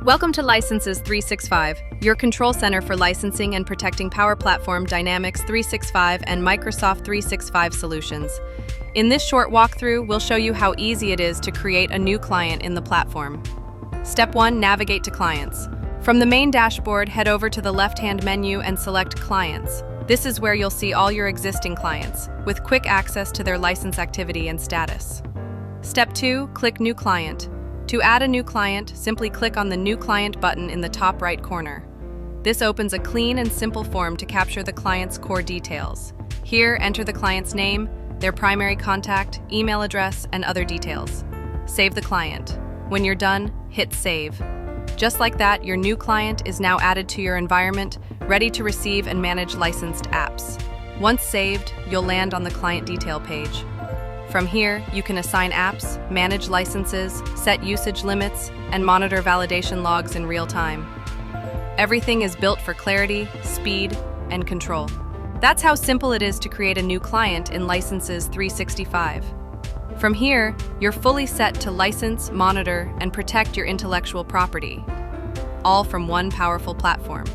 Welcome to Licenses 365, your control center for licensing and protecting Power Platform Dynamics 365 and Microsoft 365 solutions. In this short walkthrough, we'll show you how easy it is to create a new client in the platform. Step 1. Navigate to Clients. From the main dashboard, head over to the left-hand menu and select Clients. This is where you'll see all your existing clients, with quick access to their license activity and status. Step 2. Click New Client. To add a new client, simply click on the New Client button in the top right corner. This opens a clean and simple form to capture the client's core details. Here, enter the client's name, their primary contact, email address, and other details. Save the client. When you're done, hit Save. Just like that, your new client is now added to your environment, ready to receive and manage licensed apps. Once saved, you'll land on the client detail page. From here, you can assign apps, manage licenses, set usage limits, and monitor validation logs in real time. Everything is built for clarity, speed, and control. That's how simple it is to create a new client in Licenses 365. From here, you're fully set to license, monitor, and protect your intellectual property, all from one powerful platform.